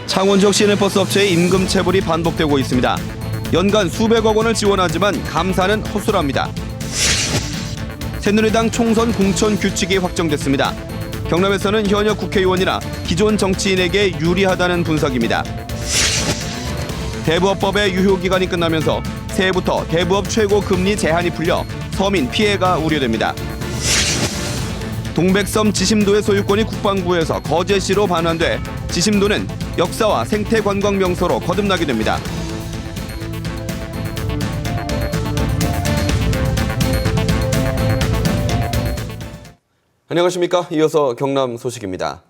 창원 지역 시내버스 업체의 임금 체불이 반복되고 있습니다. 연간 수백억 원을 지원하지만 감사는 허술합니다. 새누리당 총선 공천 규칙이 확정됐습니다. 경남에서는 현역 국회의원이나 기존 정치인에게 유리하다는 분석입니다. 대부업법의 유효기간이 끝나면서 새해부터 대부업 최고 금리 제한이 풀려 서민 피해가 우려됩니다. 동백섬 지심도의 소유권이 국방부에서 거제시로 반환돼 지심도는 역사와 생태 관광 명소로 거듭나게 됩니다. 안녕하십니까? 이어서 경남 소식입니다.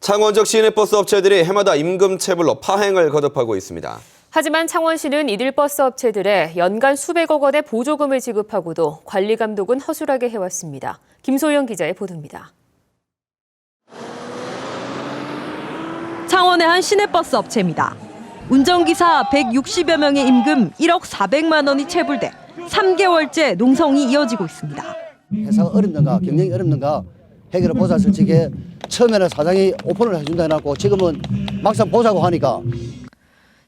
창원 지역 시내버스 업체들이 해마다 임금 체불로 파행을 거듭하고 있습니다. 하지만 창원시는 이들 버스 업체들에 연간 수백억 원의 보조금을 지급하고도 관리 감독은 허술하게 해왔습니다. 김소영 기자의 보도입니다. 창원의 한 시내버스 업체입니다. 운전기사 160여 명의 임금 1억 400만 원이 체불돼 3개월째 농성이 이어지고 있습니다. 회사가 어렵는가, 경영이 어렵는가 해결을 보자 솔직히 처음에는 사장이 오픈을 해준다 해놓고 지금은 막상 보자고 하니까.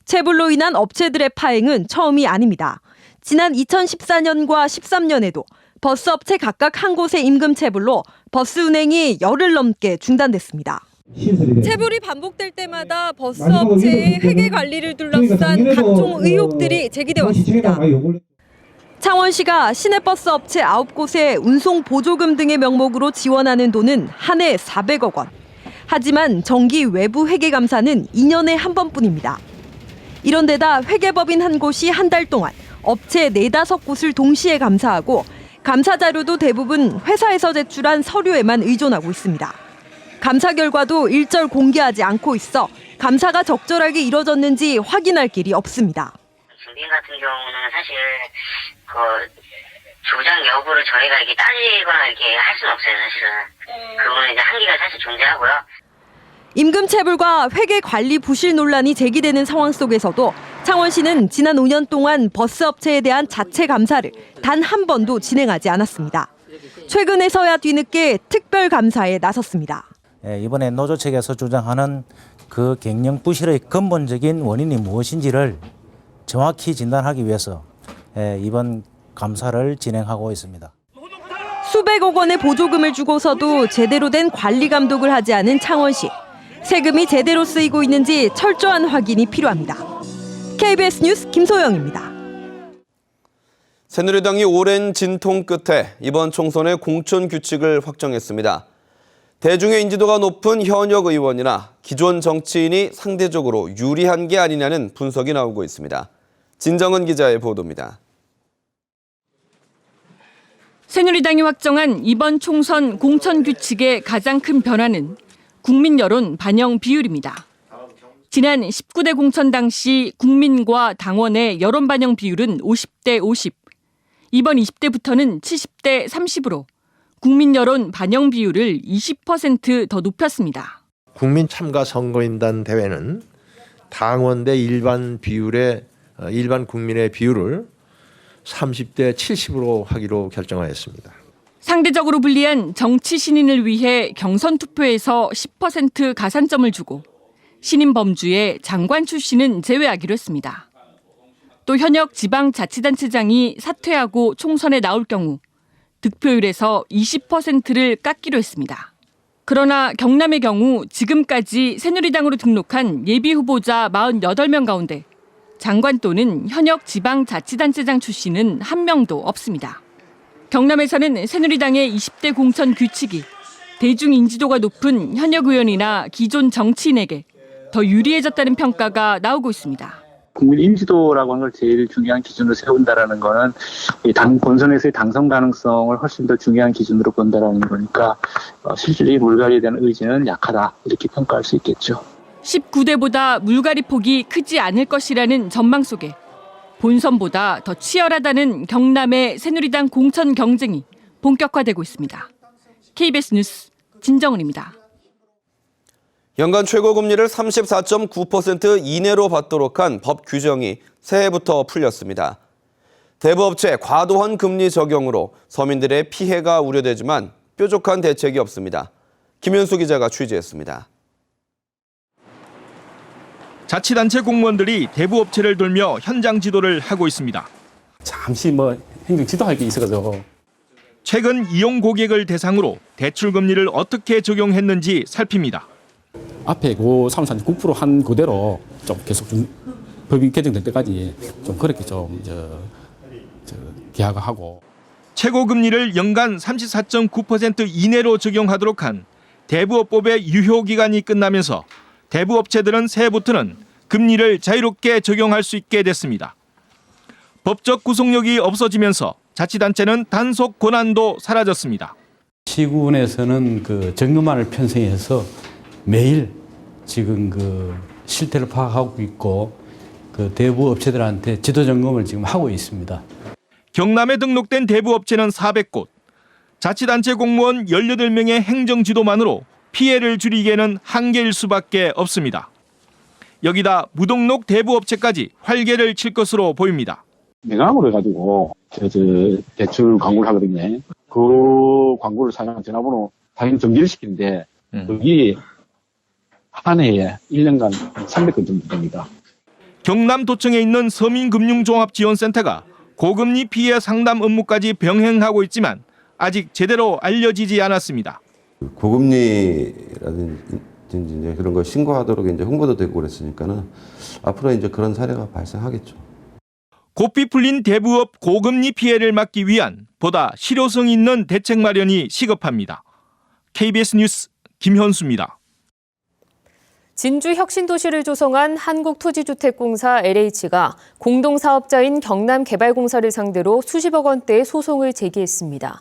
체불로 인한 업체들의 파행은 처음이 아닙니다. 지난 2014년과 13년에도 버스 업체 각각 한 곳의 임금 체불로 버스 운행이 열흘 넘게 중단됐습니다. 체불이 반복될 때마다 버스 업체의 회계 관리를 둘러싼 각종 의혹들이 제기돼 왔습니다. 창원시가 시내버스 업체 9곳에 운송 보조금 등의 명목으로 지원하는 돈은 한 해 400억 원. 하지만 정기 외부 회계 감사는 2년에 한 번뿐입니다. 이런 데다 회계법인 한 곳이 한 달 동안 업체 4-5곳을 동시에 감사하고 감사 자료도 대부분 회사에서 제출한 서류에만 의존하고 있습니다. 감사 결과도 일절 공개하지 않고 있어 감사가 적절하게 이뤄졌는지 확인할 길이 없습니다. 증빙 같은 경우는 사실 조작 여부를 저희가 이렇게 따지거나 이렇게 할 수는 없어요, 사실은. 그거는 이제 한계가 사실 존재하고요. 임금 체불과 회계 관리 부실 논란이 제기되는 상황 속에서도 창원시는 지난 5년 동안 버스 업체에 대한 자체 감사를 단 한 번도 진행하지 않았습니다. 최근에서야 뒤늦게 특별 감사에 나섰습니다. 이번에 노조 측에서 주장하는 그 경영 부실의 근본적인 원인이 무엇인지를 정확히 진단하기 위해서 이번 감사를 진행하고 있습니다. 수백억 원의 보조금을 주고서도 제대로 된 관리 감독을 하지 않은 창원시. 세금이 제대로 쓰이고 있는지 철저한 확인이 필요합니다. KBS 뉴스 김소영입니다. 새누리당이 오랜 진통 끝에 이번 총선의 공천 규칙을 확정했습니다. 대중의 인지도가 높은 현역 의원이나 기존 정치인이 상대적으로 유리한 게 아니냐는 분석이 나오고 있습니다. 진정은 기자의 보도입니다. 새누리당이 확정한 이번 총선 공천 규칙의 가장 큰 변화는 국민 여론 반영 비율입니다. 지난 19대 공천 당시 국민과 당원의 여론 반영 비율은 50대 50. 이번 20대부터는 70대 30으로 국민 여론 반영 비율을 20% 더 높였습니다. 국민 참가 선거인단 대회는 당원 대 일반 국민의 비율을 30대 70으로 하기로 결정하였습니다. 상대적으로 불리한 정치 신인을 위해 경선 투표에서 10% 가산점을 주고 신인 범주의 장관 출신은 제외하기로 했습니다. 또 현역 지방자치단체장이 사퇴하고 총선에 나올 경우 득표율에서 20%를 깎기로 했습니다. 그러나 경남의 경우 지금까지 새누리당으로 등록한 예비후보자 48명 가운데 장관 또는 현역 지방자치단체장 출신은 한 명도 없습니다. 경남에서는 새누리당의 20대 공천 규칙이 대중 인지도가 높은 현역 의원이나 기존 정치인에게 더 유리해졌다는 평가가 나오고 있습니다. 국민 인지도라고 하는 걸 제일 중요한 기준으로 세운다라는 거는 당 본선에서의 당선 가능성을 훨씬 더 중요한 기준으로 본다라는 거니까 실질적인 물갈이에 대한 의지는 약하다 이렇게 평가할 수 있겠죠. 19대보다 물갈이 폭이 크지 않을 것이라는 전망 속에 본선보다 더 치열하다는 경남의 새누리당 공천 경쟁이 본격화되고 있습니다. KBS 뉴스 진정은입니다. 연간 최고금리를 34.9% 이내로 받도록 한 법 규정이 새해부터 풀렸습니다. 대부업체 과도한 금리 적용으로 서민들의 피해가 우려되지만 뾰족한 대책이 없습니다. 김현수 기자가 취재했습니다. 자치단체 공무원들이 대부업체를 돌며 현장 지도를 하고 있습니다. 잠시 행정 지도할 게 있어가지고. 최근 이용 고객을 대상으로 대출 금리를 어떻게 적용했는지 살핍니다. 앞에 그 3.9% 한 그대로 좀 계속 좀 법이 개정될 때까지 좀 그렇게 좀 계약을 하고. 최고 금리를 연간 34.9% 이내로 적용하도록 한 대부업법의 유효 기간이 끝나면서 대부업체들은 새해부터는 금리를 자유롭게 적용할 수 있게 됐습니다. 법적 구속력이 없어지면서 자치단체는 단속 권한도 사라졌습니다. 시군에서는 그 점검안을 편성해서 매일 지금 그 실태를 파악하고 있고 그 대부업체들한테 지도 점검을 지금 하고 있습니다. 경남에 등록된 대부업체는 400곳, 자치단체 공무원 18명의 행정지도만으로 피해를 줄이기에는 한계일 수밖에 없습니다. 여기다 무등록 대부업체까지 활개를 칠 것으로 보입니다. 명함으로 해가지고 대출 광고를 하거든요. 그 광고를 사용한 전화번호 당연히 정지를 시키는데 여기 한 해에 1년간 300건 정도 됩니다. 경남도청에 있는 서민금융종합지원센터가 고금리 피해 상담 업무까지 병행하고 있지만 아직 제대로 알려지지 않았습니다. 고금리라든지 이제 그런 걸 신고하도록 이제 홍보도 되고 그랬으니까는 앞으로 이제 그런 사례가 발생하겠죠. 고삐 풀린 대부업 고금리 피해를 막기 위한 보다 실효성 있는 대책 마련이 시급합니다. KBS 뉴스 김현수입니다. 진주 혁신도시를 조성한 한국토지주택공사 LH가 공동사업자인 경남개발공사를 상대로 수십억 원대의 소송을 제기했습니다.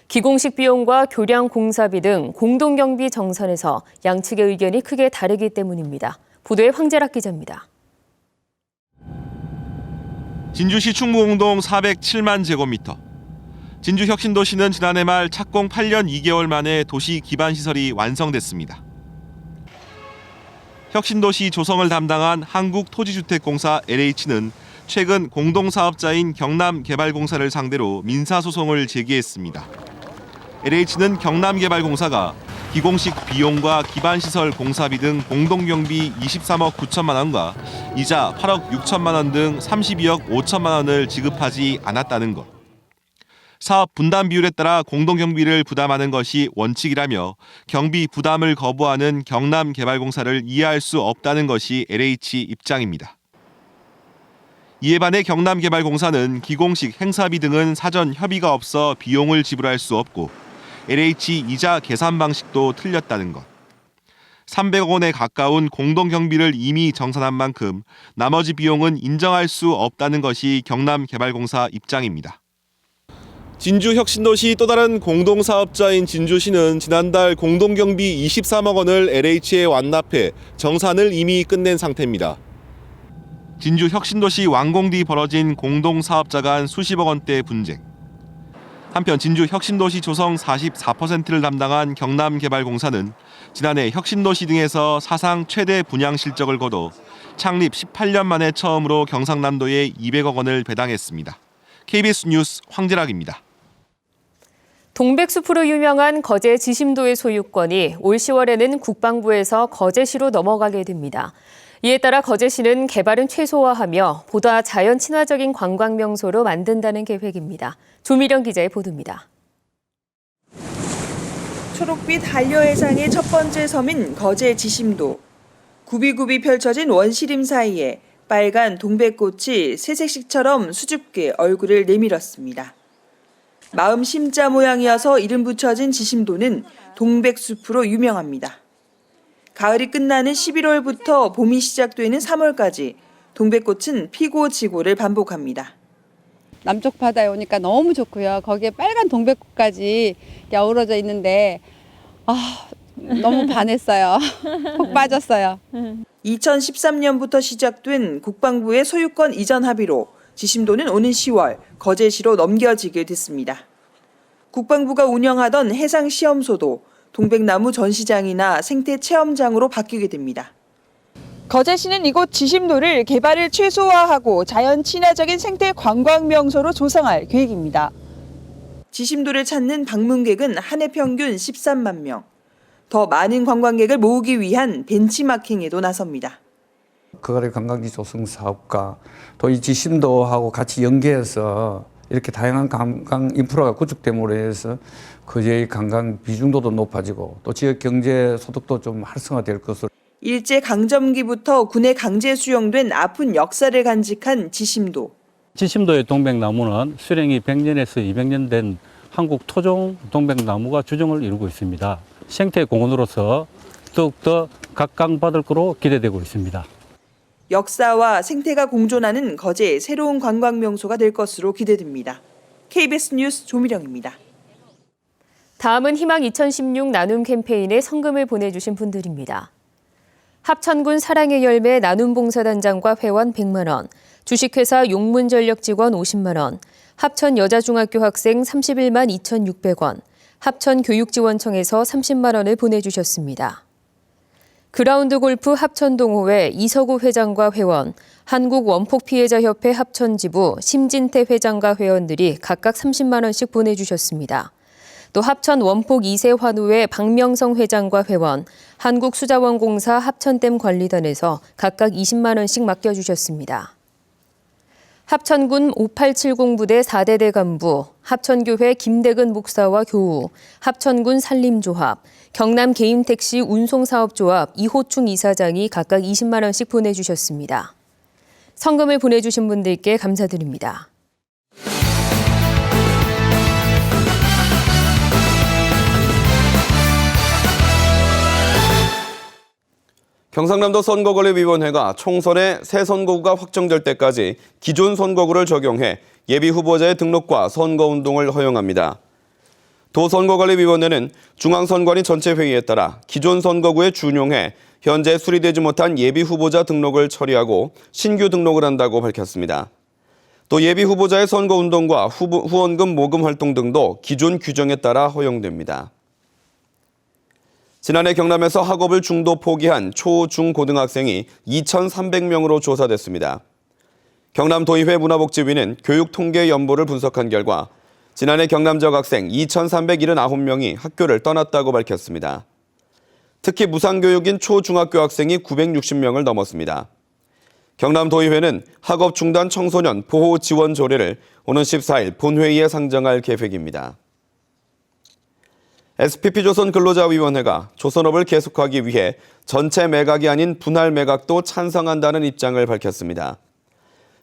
기공식 비용과 교량 공사비 등 공동경비 정산에서 양측의 의견이 크게 다르기 때문입니다. 보도에 황재락 기자입니다. 진주시 충무공동 407만 제곱미터. 진주 혁신도시는 지난해 말 착공 8년 2개월 만에 도시 기반시설이 완성됐습니다. 혁신도시 조성을 담당한 한국토지주택공사 LH는 최근 공동사업자인 경남개발공사를 상대로 민사소송을 제기했습니다. LH는 경남개발공사가 기공식 비용과 기반시설 공사비 등 공동경비 23억 9천만 원과 이자 8억 6천만 원 등 32억 5천만 원을 지급하지 않았다는 것. 사업 분담 비율에 따라 공동경비를 부담하는 것이 원칙이라며 경비 부담을 거부하는 경남개발공사를 이해할 수 없다는 것이 LH 입장입니다. 이에 반해 경남개발공사는 기공식 행사비 등은 사전 협의가 없어 비용을 지불할 수 없고 LH 이자 계산 방식도 틀렸다는 것. 300억 원에 가까운 공동경비를 이미 정산한 만큼 나머지 비용은 인정할 수 없다는 것이 경남개발공사 입장입니다. 진주 혁신도시 또 다른 공동사업자인 진주시는 지난달 공동경비 23억 원을 LH에 완납해 정산을 이미 끝낸 상태입니다. 진주 혁신도시 완공 뒤 벌어진 공동사업자 간 수십억 원대 분쟁. 한편 진주 혁신도시 조성 44%를 담당한 경남개발공사는 지난해 혁신도시 등에서 사상 최대 분양 실적을 거둬 창립 18년 만에 처음으로 경상남도에 200억 원을 배당했습니다. KBS 뉴스 황재락입니다. 동백숲으로 유명한 거제 지심도의 소유권이 올 10월에는 국방부에서 거제시로 넘어가게 됩니다. 이에 따라 거제시는 개발은 최소화하며 보다 자연 친화적인 관광 명소로 만든다는 계획입니다. 조미령 기자의 보도입니다. 초록빛 한려해상의 첫 번째 섬인 거제 지심도. 굽이굽이 펼쳐진 원시림 사이에 빨간 동백꽃이 새색시처럼 수줍게 얼굴을 내밀었습니다. 마음 심자 모양이어서 이름 붙여진 지심도는 동백숲으로 유명합니다. 가을이 끝나는 11월부터 봄이 시작되는 3월까지 동백꽃은 피고 지고를 반복합니다. 남쪽 바다에 오니까 너무 좋고요. 거기에 빨간 동백꽃까지 어우러져 있는데 너무 반했어요. 푹 빠졌어요. 2013년부터 시작된 국방부의 소유권 이전 합의로 지심도는 오는 10월 거제시로 넘겨지게 됐습니다. 국방부가 운영하던 해상시험소도 동백나무 전시장이나 생태체험장으로 바뀌게 됩니다. 거제시는 이곳 지심도를 개발을 최소화하고 자연 친화적인 생태 관광 명소로 조성할 계획입니다. 지심도를 찾는 방문객은 한 해 평균 13만 명. 더 많은 관광객을 모으기 위한 벤치마킹에도 나섭니다. 거가리 관광지 조성 사업과 또 이 지심도하고 같이 연계해서 이렇게 다양한 관광 인프라가 구축됨으로 해서 거제의 관광 비중도도 높아지고 또 지역 경제 소득도 좀 활성화될 것으로. 일제 강점기부터 군에 강제 수용된 아픈 역사를 간직한 지심도. 지심도의 동백나무는 수령이 100년에서 200년 된 한국 토종 동백나무가 주종을 이루고 있습니다. 생태 공원으로서 더욱더 각광받을 거로 기대되고 있습니다. 역사와 생태가 공존하는 거제의 새로운 관광 명소가 될 것으로 기대됩니다. KBS 뉴스 조미령입니다. 다음은 희망 2016 나눔 캠페인에 성금을 보내주신 분들입니다. 합천군 사랑의 열매 나눔봉사단장과 회원 100만 원, 주식회사 용문전력 직원 50만 원, 합천여자중학교 학생 31만 2,600원, 합천교육지원청에서 30만 원을 보내주셨습니다. 그라운드 골프 합천동호회 이서구 회장과 회원, 한국원폭피해자협회 합천지부 심진태 회장과 회원들이 각각 30만 원씩 보내주셨습니다. 또 합천 원폭 2세 환우회 박명성 회장과 회원, 한국수자원공사 합천댐 관리단에서 각각 20만 원씩 맡겨주셨습니다. 합천군 5870부대 4대대 간부, 합천교회 김대근 목사와 교우, 합천군 산림조합, 경남개인택시 운송사업조합 이호충 이사장이 각각 20만 원씩 보내주셨습니다. 성금을 보내주신 분들께 감사드립니다. 경상남도 선거관리위원회가 총선에 새 선거구가 확정될 때까지 기존 선거구를 적용해 예비 후보자의 등록과 선거운동을 허용합니다. 도선거관리위원회는 중앙선관위 전체 회의에 따라 기존 선거구에 준용해 현재 수리되지 못한 예비 후보자 등록을 처리하고 신규 등록을 한다고 밝혔습니다. 또 예비 후보자의 선거운동과 후원금 모금 활동 등도 기존 규정에 따라 허용됩니다. 지난해 경남에서 학업을 중도 포기한 초, 중, 고등학생이 2,300명으로 조사됐습니다. 경남도의회 문화복지위는 교육통계연보를 분석한 결과 지난해 경남 지역 학생 2,379명이 학교를 떠났다고 밝혔습니다. 특히 무상교육인 초, 중학교 학생이 960명을 넘었습니다. 경남도의회는 학업 중단 청소년 보호 지원 조례를 오는 14일 본회의에 상정할 계획입니다. SPP조선 근로자위원회가 조선업을 계속하기 위해 전체 매각이 아닌 분할 매각도 찬성한다는 입장을 밝혔습니다.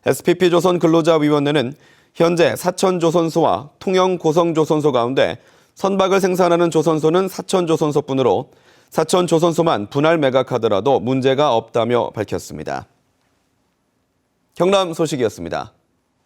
SPP조선 근로자위원회는 현재 사천조선소와 통영고성조선소 가운데 선박을 생산하는 조선소는 사천조선소뿐으로 사천조선소만 분할 매각하더라도 문제가 없다며 밝혔습니다. 경남 소식이었습니다.